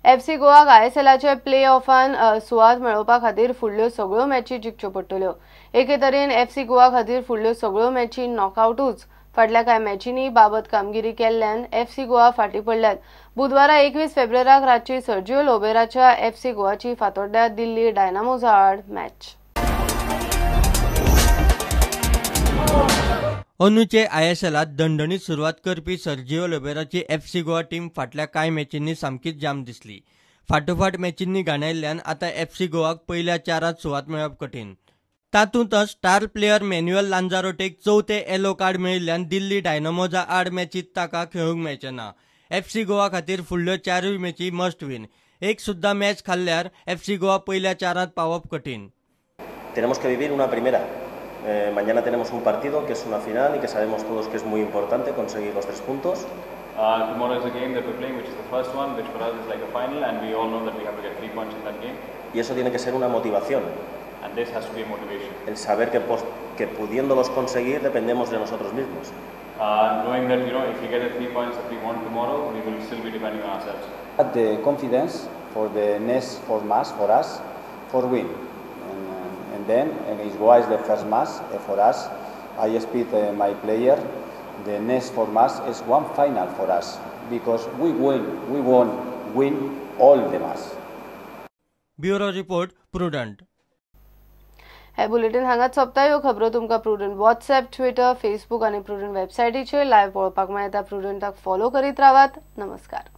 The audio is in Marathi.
FC गोवाक ISLचे प्ले ऑफान सुवात मेळोवपा खातीर फुडल्यो सगळ्यो मॅची जिखच्यो पडटल्यो। एके तरेन FC गोवा खातीर फुडल्यो सगळ्यो मॅची नॉकआउटूच। फाटल्या कांय मॅचींनी बाबत कामगिरी केल्ल्यान FC गोवा फाटी पडल्यात। बुधवारा 21 फेब्रुवाराक रातची सर्जिओ लोबेराच्या FC गोवाची फातोड्ड्या दिल्ली डायनामोजा आड मॅच। अंदूचे ISLात दणदणीत सुरवात करपी सर्जिओ लोबेराची FC गोवा टीम फाटल्या कांय मॅचींनी सामकीच जाम दिसली। फाटोफाट मॅचींनी गाणायल्ल्यान आतां FC गोवाक पयल्या चारांत सुवात मेळप कठीण। तातूंतच स्टार प्लेयर मॅन्युएल लांजारोटेक चवथे येलो कार्ड मेळिल्ल्यान दिल्ली डायनामोजा आड मॅचींत ताका खेळूंक मेळचें ना। FC गोवा खातीर फुडल्यो चारूय मॅची मस्ट विन। एक सुद्दां मॅच खाल्ल्यार FC गोवा पयल्या चारांत पावप कठीण। Tenemos que vivir una primera. Mañana tenemos un partido que es una final y que sabemos todos que es muy importante conseguir los 3 puntos. Tomorrow is a game that we're playing, which is the first one, which for us is like a final, and we all know that we have to get 3 points in that game. Y eso tiene que ser una motivación. And this has to be a motivation. El saber que pudiéndolos conseguir dependemos de nosotros mismos. Knowing that if we get the 3 points that we want tomorrow, we will still be depending on ourselves. The confidence for the next 4 matches for us for win. And then against Goa is the first match for us. I expect my player. The next 4 matches is one final for us because we won win all the matches. Bureau report Prudent. हे बुलेटिन हांगाच सोंपता। ह्यो खबरो तुमकां प्रुडंट WhatsApp, Twitter, Facebook आनी प्रुडंट वेबसायटीचेर लायव्ह पळोवपाक मेळटा। प्रुडंटाक फॉलो करीत रावात। नमस्कार।